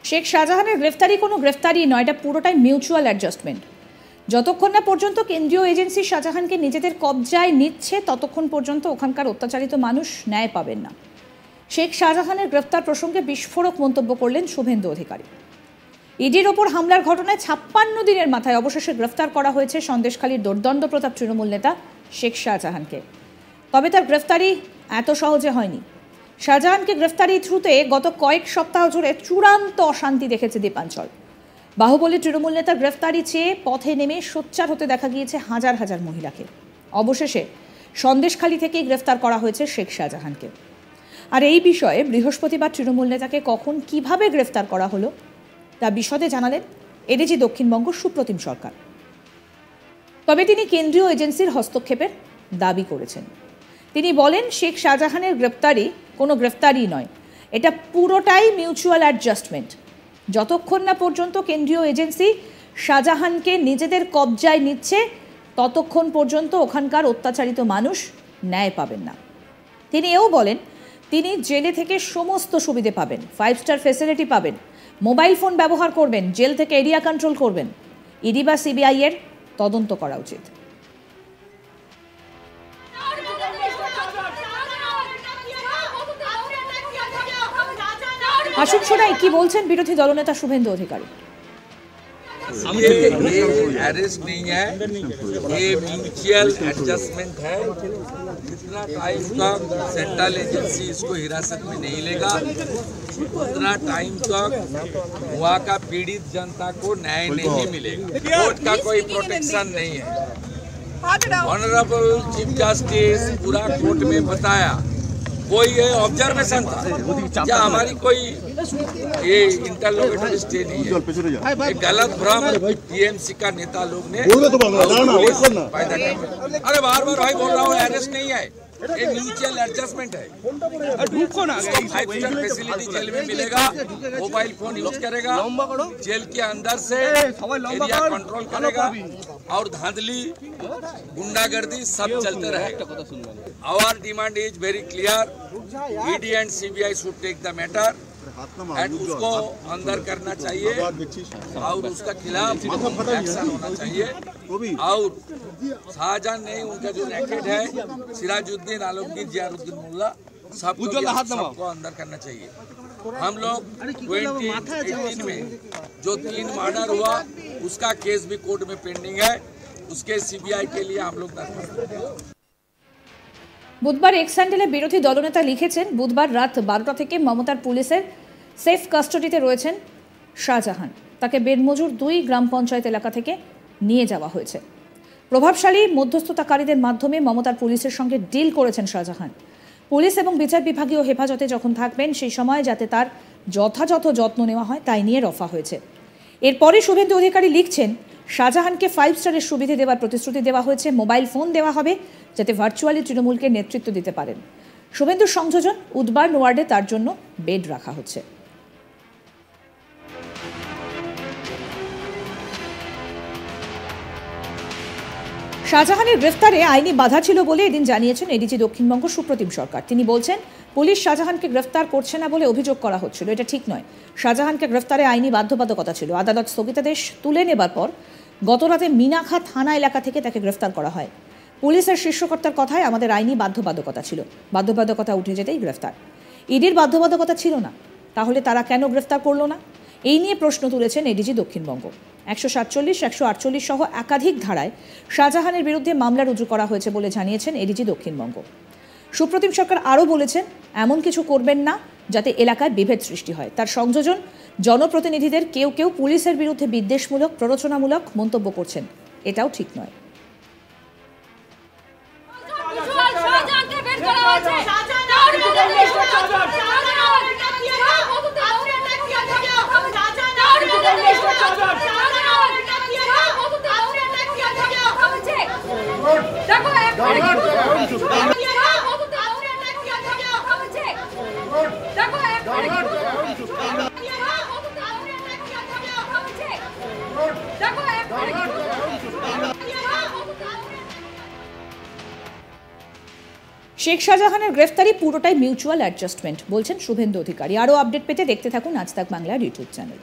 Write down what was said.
শেখ শাহজাহানের গ্রেফতারি কোনো গ্রেফতারি নয়, এটা পুরোটাই মিউচুয়াল অ্যাডজাস্টমেন্ট। যতক্ষণ না পর্যন্ত কেন্দ্রীয় এজেন্সি শাহজাহানকে নিজেদের কবজায় নিচ্ছে ততক্ষণ পর্যন্ত ওখানকার অত্যাচারিত মানুষ ন্যায় পাবেন না। শেখ শাহজাহানের গ্রেফতার প্রসঙ্গে বিস্ফোরক মন্তব্য করলেন শুভেন্দু অধিকারী। ইডির ওপর হামলার ঘটনায় 56 দিনের মাথায় অবশেষে গ্রেফতার করা হয়েছে সন্দেশখালীর দুর্দণ্ড প্রতাপ তৃণমূল নেতা শেখ শাহজাহানকে। তবে তার গ্রেফতারি এত সহজে হয়নি। শাহজাহানকে গ্রেফতারি থ্রুতে গত কয়েক সপ্তাহ জুড়ে চূড়ান্ত অশান্তি দেখেছে দ্বীপাঞ্চল। বাহুবলী তৃণমূল নেতার গ্রেফতারি চেয়ে পথে নেমে সোচ্চার হতে দেখা গিয়েছে হাজার হাজার মহিলাকে। অবশেষে সন্দেশখালী থেকেই গ্রেফতার করা হয়েছে শেখ শাহজাহানকে। আর এই বিষয়ে বৃহস্পতিবার তৃণমূল নেতাকে কখন কিভাবে গ্রেফতার করা হলো তা বিশদে জানালেন এডিজি দক্ষিণবঙ্গ সুপ্রতিম সরকার। তবে তিনি কেন্দ্রীয় এজেন্সির হস্তক্ষেপের দাবি করেছেন। তিনি বলেন, শেখ শাহজাহানের গ্রেফতারি কোনো গ্রেফতারি নয়, এটা পুরোটাই মিউচুয়াল অ্যাডজাস্টমেন্ট। যতক্ষণ না পর্যন্ত কেন্দ্রীয় এজেন্সি শাহজাহানকে নিজেদের কবজায় নিচ্ছে ততক্ষণ পর্যন্ত ওখানকার অত্যাচারিত মানুষ ন্যায় পাবেন না। তিনি এও বলেন, তিনি জেলে থেকে সমস্ত সুবিধে পাবেন, 5 স্টার ফ্যাসিলিটি পাবেন, মোবাইল ফোন ব্যবহার করবেন, জেল থেকে এরিয়া কন্ট্রোল করবেন। ইডি বা সিবিআই এর তদন্ত করা উচিত। আসুন শোনাই কি বলছেন বিরোধী দলনেতা শুভেন্দু অধিকারী। ये अरेस्ट नहीं है, ये म्यूचुअल एडजस्टमेंट है। जितना टाइम तक सेंट्रल एजेंसी इसको हिरासत में नहीं लेगा उतना टाइम तक वहाँ का पीड़ित जनता को न्याय नहीं मिलेगा। कोर्ट का कोई प्रोटेक्शन नहीं है। ऑनरेबल चीफ जस्टिस पूरा कोर्ट में बताया, कोई ये ऑब्जर्वेशन था क्या हमारी कोई ये इंटरलोकेटरी स्टे नहीं है, एक गलत भ्रम टीएमसी का नेता लोग ने पैदा किया। अरे बार बार भाई बोल रहा हूँ, अरेस्ट नहीं है, ये म्यूचुअल एडजस्टमेंट है। 5 स्टार फैसिलिटी जेल में मिलेगा, मोबाइल फोन यूज करेगा, जेल के अंदर से एरिया कंट्रोल करेगा और धांधली गुंडागर्दी सब चलते रहेगा। Our demand is very clear, ED and CBI should take the matter and उसको अंदर करना चाहिए और उसका खिलाफ एक्शन होना चाहिए। और शाहजहान नहीं, उनका जो रैकेट है सिराजुद्दीन, आलमगीर, जियारुद्दीन मुल्ला, सबको अंदर करना चाहिए। हम लोग 2018 में जो 3 मर्डर हुआ उसका केस भी कोर्ट में पेंडिंग है, उसके सीबीआई के लिए हम लोग বুধবার এক্স হ্যান্ডেলে বিরোধী দলনেতা লিখেছেন, বুধবার রাত 12টা থেকে মমতার পুলিশের সেফ কাস্টাডিতে রয়েছেন শাহজাহান। তাকে বেনমজুর 2 গ্রাম পঞ্চায়েত এলাকা থেকে নিয়ে যাওয়া হয়েছে। প্রভাবশালী মধ্যস্থতাকারীদের মাধ্যমে মমতার পুলিশের সঙ্গে ডিল করেছেন শাহজাহান। পুলিশ এবং বিচার বিভাগীয় হেফাজতে যখন থাকবেন সেই সময় যাতে তার যথাযথ যত্ন নেওয়া হয় তাই নিয়ে রফা হয়েছে। এরপরে শুভেন্দু অধিকারী লিখছেন, শাহজাহানকে 5 স্টারের সুবিধে দেওয়ার প্রতিশ্রুতি দেওয়া হয়েছে, মোবাইল ফোন দেওয়া হবে যাতে ভার্চুয়ালি তৃণমূলকে নেতৃত্ব দিতে পারেন। শুভেন্দুর সংযোজন, উদ্বান ওয়ার্ডে তার জন্য বেড রাখা হচ্ছে। শাহজাহানের গ্রেফতারে আইনি বাধা ছিল বলে এদিন জানিয়েছেন এডিজি দক্ষিণবঙ্গ সুপ্রতিম সরকার। তিনি বলছেন, পুলিশ শাহজাহানকে গ্রেফতার করছে না বলে অভিযোগ করা হচ্ছিল, এটা ঠিক নয়। শাহজাহানকে গ্রেফতারে আইনি বাধ্যবাধকতা ছিল। আদালত স্থগিতাদেশ তুলে নেবার পর গতরাতে মিনাখা থানা এলাকা থেকে তাকে গ্রেফতার করা হয়। পুলিশের শীর্ষকর্তার কথায় আমাদের আইনি বাধ্যবাধকতা ছিল, বাধ্যবাধকতা উঠে যেতেই গ্রেফতার। ইডির বাধ্যবাধকতা ছিল না, তাহলে তারা কেন গ্রেফতার করলো না? এই নিয়ে প্রশ্ন তুলেছেন এডিজি দক্ষিণবঙ্গ। 147, 148 সহ একাধিক ধারায় শাহজাহানের বিরুদ্ধে মামলা রুজু করা হয়েছে বলে জানিয়েছেন এডিজি দক্ষিণবঙ্গ। সুপ্রতিম সরকার আরও বলেছেন, এমন কিছু করবেন না যাতে এলাকায় বিভেদ সৃষ্টি হয়। তার সংযোজন, জনপ্রতিনিধিদের কেউ কেউ পুলিশের বিরুদ্ধে বিদ্বেষমূলক, প্ররোচনামূলক মন্তব্য করছেন, এটাও ঠিক নয়। শেখ শাহজাহানের গ্রেফতারি পুরোটাই মিউচুয়াল অ্যাডজাস্টমেন্ট বলছেন শুভেন্দু অধিকারী। আরও আপডেট পেতে দেখতে থাকুন আজ তাক বাংলার ইউটিউব চ্যানেল।